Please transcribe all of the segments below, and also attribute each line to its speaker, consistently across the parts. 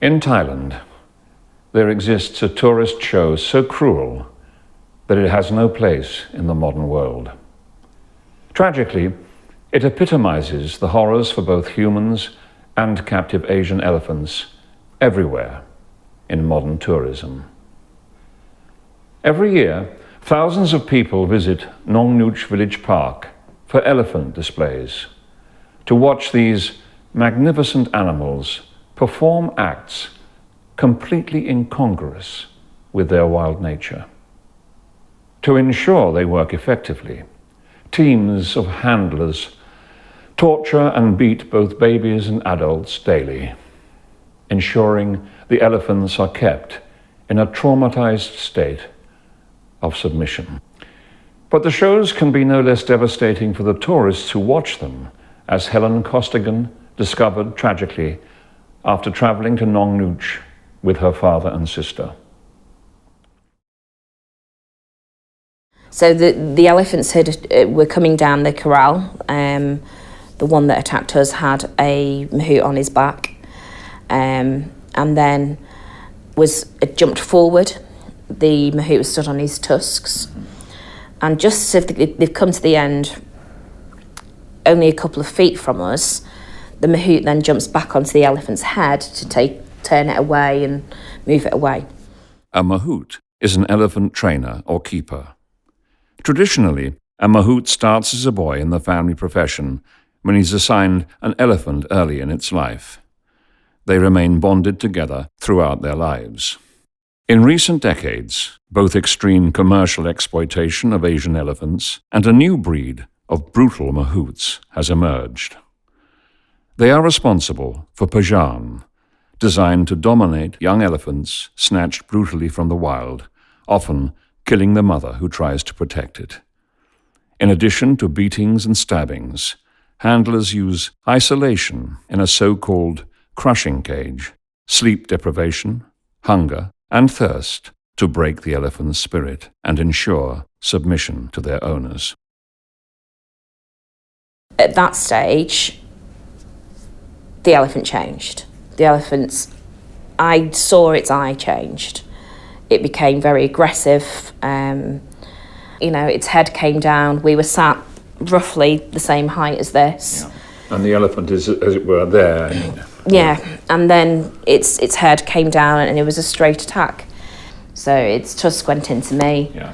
Speaker 1: In Thailand, there exists a tourist show so cruel that it has no place in the modern world. Tragically, it epitomizes the horrors for both humans and captive Asian elephants everywhere in modern tourism. Every year, thousands of people visit Nong Nooch Village Park for elephant displays to watch these magnificent animals perform acts completely incongruous with their wild nature. To ensure they work effectively, teams of handlers torture and beat both babies and adults daily, ensuring the elephants are kept in a traumatized state of submission. But the shows can be no less devastating for the tourists who watch them, as Helen Costigan discovered tragically after traveling to Nong Nooch with her father and sister.
Speaker 2: So the elephants were coming down the corral. The one that attacked us had a mahout on his back, and then jumped forward. The mahout was stood on his tusks, and just as they've come to the end, only a couple of feet from us, the mahout then jumps back onto the elephant's head to turn it away and move it away.
Speaker 1: A mahout is an elephant trainer or keeper. Traditionally, a mahout starts as a boy in the family profession when he's assigned an elephant early in its life. They remain bonded together throughout their lives. In recent decades, both extreme commercial exploitation of Asian elephants and a new breed of brutal mahouts has emerged. They are responsible for Pajan, designed to dominate young elephants snatched brutally from the wild, often killing the mother who tries to protect it. In addition to beatings and stabbings, handlers use isolation in a so-called crushing cage, sleep deprivation, hunger, and thirst to break the elephant's spirit and ensure submission to their owners.
Speaker 2: At that stage, the elephant changed. I saw its eye changed. It became very aggressive. Its head came down. We were sat roughly the same height as this.
Speaker 1: Yeah. And the elephant is, as it were, there.
Speaker 2: Yeah, and then its head came down and it was a straight attack. So its tusk went into me.
Speaker 1: Yeah.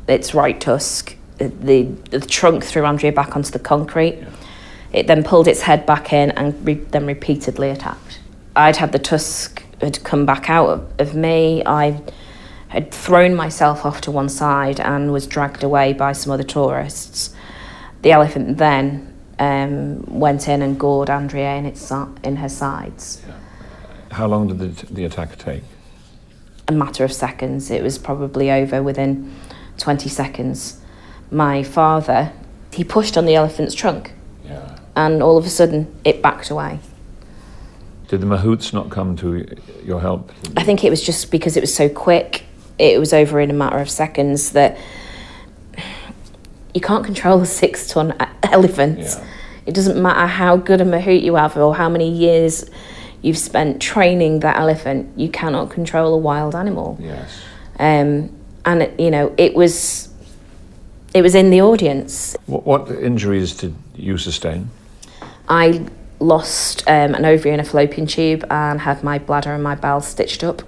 Speaker 2: Its right tusk, the trunk threw Andrea back onto the concrete.
Speaker 1: Yeah.
Speaker 2: It then pulled its head back in and then repeatedly attacked. I'd had the tusk had come back out of me. I had thrown myself off to one side and was dragged away by some other tourists. The elephant then went in and gored Andrea in her sides.
Speaker 1: Yeah. How long did the attack take?
Speaker 2: A matter of seconds. It was probably over within 20 seconds. My father, he pushed on the elephant's trunk.
Speaker 1: Yeah.
Speaker 2: And all of a sudden, it backed away.
Speaker 1: Did the mahouts not come to your help?
Speaker 2: I think it was just because it was so quick. It was over in a matter of seconds that you can't control a 6-ton elephant.
Speaker 1: Yeah.
Speaker 2: It doesn't matter how good a mahout you have or how many years you've spent training that elephant. You cannot control a wild animal.
Speaker 1: Yes.
Speaker 2: It was in the audience.
Speaker 1: What injuries did you sustain?
Speaker 2: I lost an ovary and a fallopian tube and had my bladder and my bowel stitched up.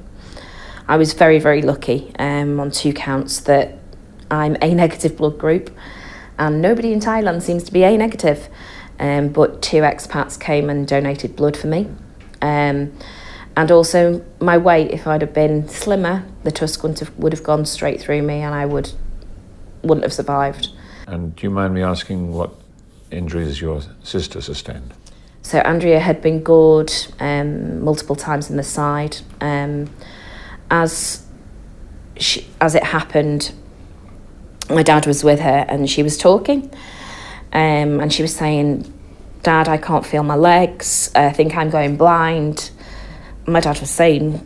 Speaker 2: I was very, very lucky on 2 counts that I'm A negative blood group, and nobody in Thailand seems to be A negative. But 2 expats came and donated blood for me. And also my weight, if I'd have been slimmer, the tusk would have gone straight through me and I wouldn't have survived.
Speaker 1: And do you mind me asking what injuries your sister sustained?
Speaker 2: So Andrea had been gored multiple times in the side. As it happened, my dad was with her and she was talking. And she was saying, "Dad, I can't feel my legs. I think I'm going blind." My dad was saying,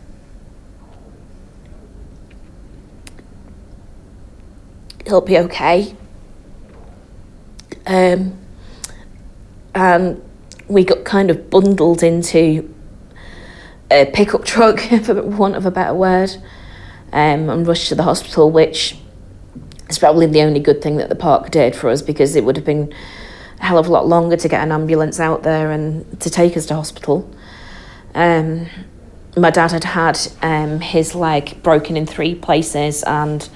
Speaker 2: "He'll be okay." And we got kind of bundled into a pickup truck, for want of a better word, and rushed to the hospital, which is probably the only good thing that the park did for us, because it would have been a hell of a lot longer to get an ambulance out there and to take us to hospital. My dad had his leg broken in 3 places and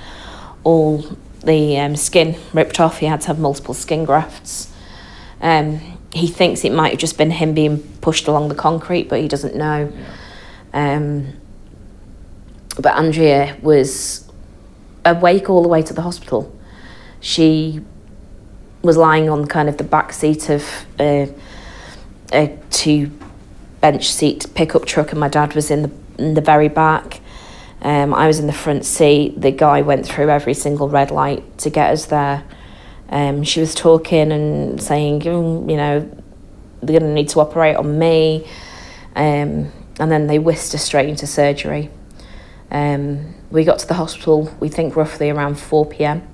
Speaker 2: all the skin ripped off. He had to have multiple skin grafts. He thinks it might have just been him being pushed along the concrete, but he doesn't know. But Andrea was awake all the way to the hospital. She was lying on kind of the back seat of a 2-bench seat pickup truck, and my dad was in the very back. I was in the front seat. The guy went through every single red light to get us there. She was talking and saying, you know, they're going to need to operate on me. And then they whisked her straight into surgery. We got to the hospital, we think roughly around 4 p.m.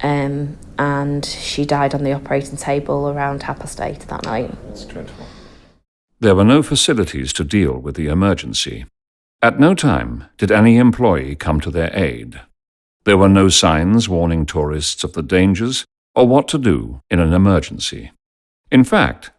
Speaker 2: And she died on the operating table around 8:30 that night.
Speaker 1: That's dreadful. There were no facilities to deal with the emergency. At no time did any employee come to their aid. There were no signs warning tourists of the dangers or what to do in an emergency. In fact,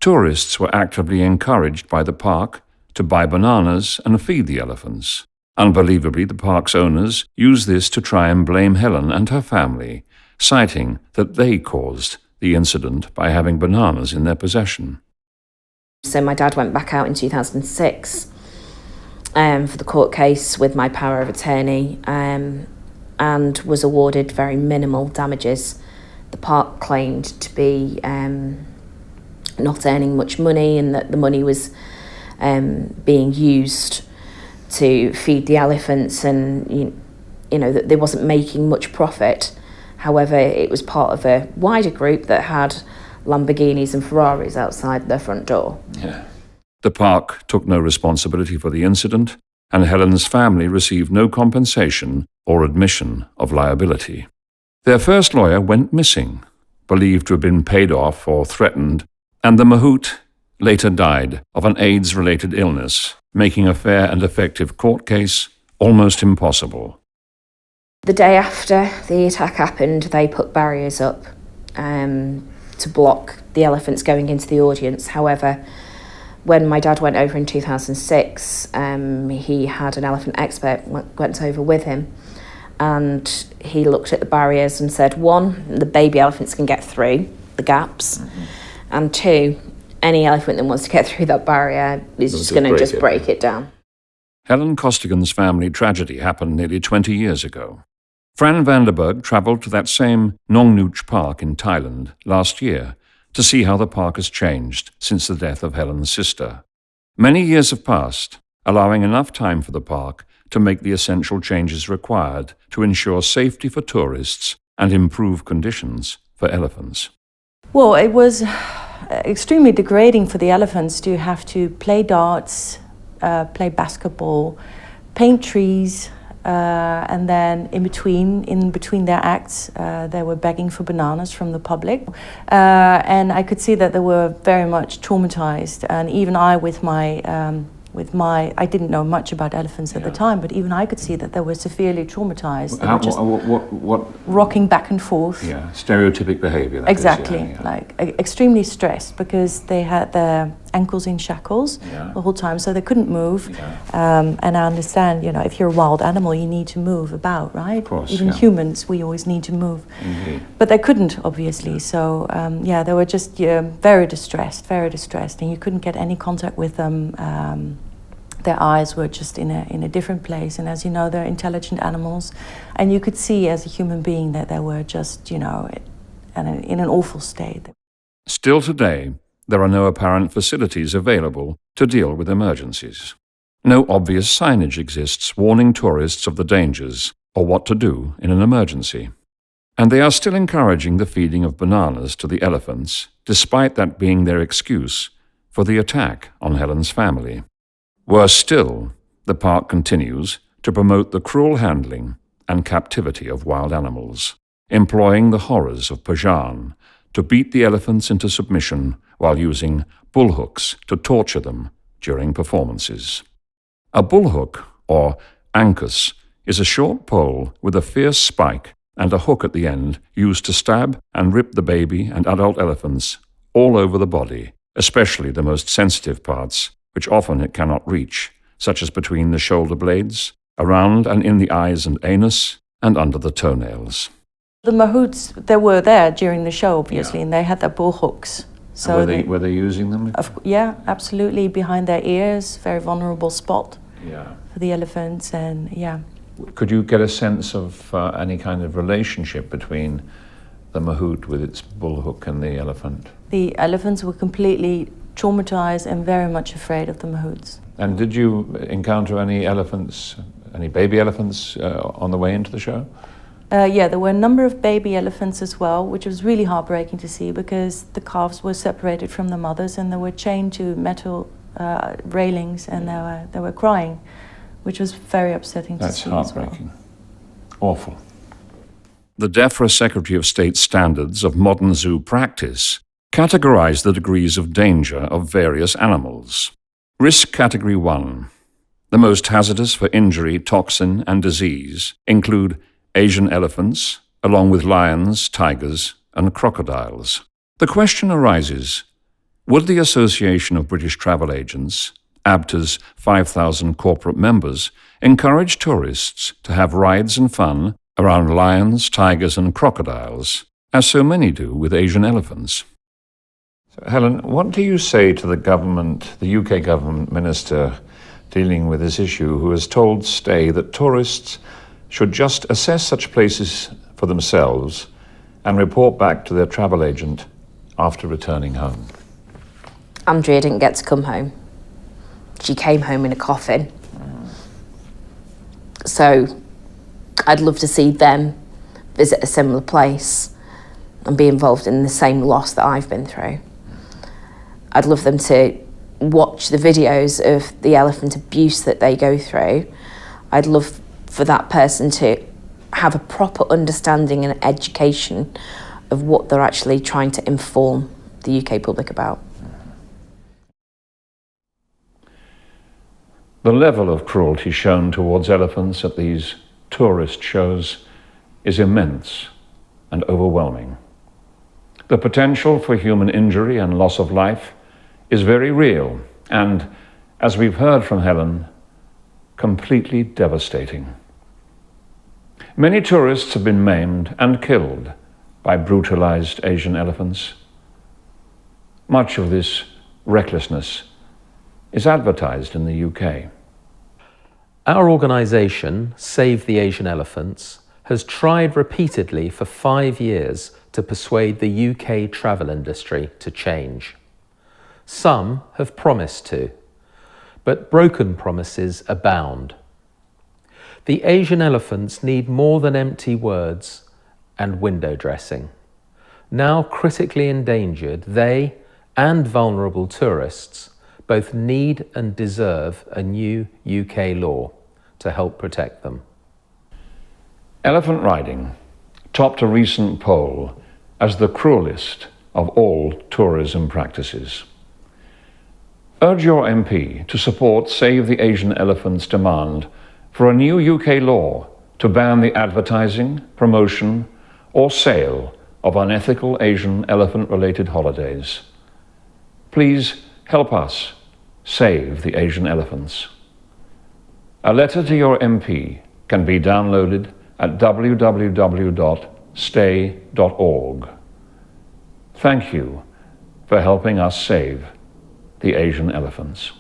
Speaker 1: tourists were actively encouraged by the park to buy bananas and feed the elephants. Unbelievably, the park's owners used this to try and blame Helen and her family, citing that they caused the incident by having bananas in their possession.
Speaker 2: So my dad went back out in 2006 for the court case with my power of attorney, and was awarded very minimal damages. The park claimed to be not earning much money, and that the money was being used to feed the elephants, and you know that they wasn't making much profit. However, it was part of a wider group that had Lamborghinis and Ferraris outside their front door.
Speaker 1: Yeah. The park took no responsibility for the incident, and Helen's family received no compensation or admission of liability. Their first lawyer went missing, believed to have been paid off or threatened, and the mahout later died of an AIDS-related illness, making a fair and effective court case almost impossible.
Speaker 2: The day after the attack happened, they put barriers up to block the elephants going into the audience. However, when my dad went over in 2006, he had an elephant expert went over with him, and he looked at the barriers and said, 1, the baby elephants can get through the gaps, and 2, any elephant that wants to get through that barrier is just going to break it down.
Speaker 1: Helen Costigan's family tragedy happened nearly 20 years ago. Fran Vanderberg travelled to that same Nong Nooch Park in Thailand last year to see how the park has changed since the death of Helen's sister. Many years have passed, allowing enough time for the park to make the essential changes required to ensure safety for tourists and improve conditions for elephants.
Speaker 3: Well, it was extremely degrading for the elephants to have to play darts, play basketball, paint trees, and then in between their acts, they were begging for bananas from the public. And I could see that they were very much traumatized. And even I, with my, I didn't know much about elephants at the time, but even I could see that they were severely traumatized. They were just
Speaker 1: what
Speaker 3: rocking back and forth.
Speaker 1: Yeah, stereotypic behavior.
Speaker 3: Exactly, like extremely stressed because they had their ankles in shackles the whole time, so they couldn't move. And I understand, if you're a wild animal, you need to move about, right?
Speaker 1: Of course,
Speaker 3: even humans, we always need to move.
Speaker 1: Indeed.
Speaker 3: But they couldn't, obviously. So they were just very distressed, and you couldn't get any contact with them. Their eyes were just in a different place, and as you know, they're intelligent animals, and you could see as a human being that they were just, in an awful state.
Speaker 1: Still today, there are no apparent facilities available to deal with emergencies. No obvious signage exists warning tourists of the dangers or what to do in an emergency. And they are still encouraging the feeding of bananas to the elephants, despite that being their excuse for the attack on Helen's family. Worse still, the park continues to promote the cruel handling and captivity of wild animals, employing the horrors of Pajan to beat the elephants into submission while using bullhooks to torture them during performances. A bullhook, or ankus, is a short pole with a fierce spike and a hook at the end used to stab and rip the baby and adult elephants all over the body, especially the most sensitive parts, which often it cannot reach, such as between the shoulder blades, around and in the eyes and anus, and under the toenails.
Speaker 3: The mahouts, they were there during the show, obviously, and they had their bull hooks. So
Speaker 1: were they using them?
Speaker 3: Yeah, absolutely, behind their ears, very vulnerable spot
Speaker 1: Yeah.
Speaker 3: for the elephants, and yeah.
Speaker 1: Could you get a sense of any kind of relationship between the mahout with its bullhook and the elephant?
Speaker 3: The elephants were completely traumatized and very much afraid of the mahouts.
Speaker 1: And did you encounter any elephants, any baby elephants on the way into the show?
Speaker 3: Yeah, there were a number of baby elephants as well, which was really heartbreaking to see because the calves were separated from the mothers and they were chained to metal railings and they were crying, which was very upsetting to see as well.
Speaker 1: That's heartbreaking. Awful. The DEFRA Secretary of State Standards of Modern Zoo Practice categorize the degrees of danger of various animals. Risk Category 1. The most hazardous for injury, toxin, and disease include Asian elephants, along with lions, tigers, and crocodiles. The question arises, would the Association of British Travel Agents, ABTA's 5,000 corporate members, encourage tourists to have rides and fun around lions, tigers, and crocodiles, as so many do with Asian elephants? So, Helen, what do you say to the government, the UK government minister dealing with this issue, who has told STAE that tourists should just assess such places for themselves and report back to their travel agent after returning home?
Speaker 2: Andrea didn't get to come home. She came home in a coffin. So I'd love to see them visit a similar place and be involved in the same loss that I've been through. I'd love them to watch the videos of the elephant abuse that they go through. I'd love for that person to have a proper understanding and education of what they're actually trying to inform the UK public about.
Speaker 1: The level of cruelty shown towards elephants at these tourist shows is immense and overwhelming. The potential for human injury and loss of life is very real and, as we've heard from Helen, completely devastating. Many tourists have been maimed and killed by brutalized Asian elephants. Much of this recklessness is advertised in the UK.
Speaker 4: Our organisation, Save the Asian Elephants, has tried repeatedly for 5 years to persuade the UK travel industry to change. Some have promised to, but broken promises abound. The Asian elephants need more than empty words and window dressing. Now critically endangered, they and vulnerable tourists both need and deserve a new UK law to help protect them.
Speaker 1: Elephant riding topped a recent poll as the cruelest of all tourism practices. Urge your MP to support Save the Asian Elephants' demand for a new UK law to ban the advertising, promotion, or sale of unethical Asian elephant-related holidays. Please help us save the Asian elephants. A letter to your MP can be downloaded at www.stae.org. Thank you for helping us save the Asian elephants.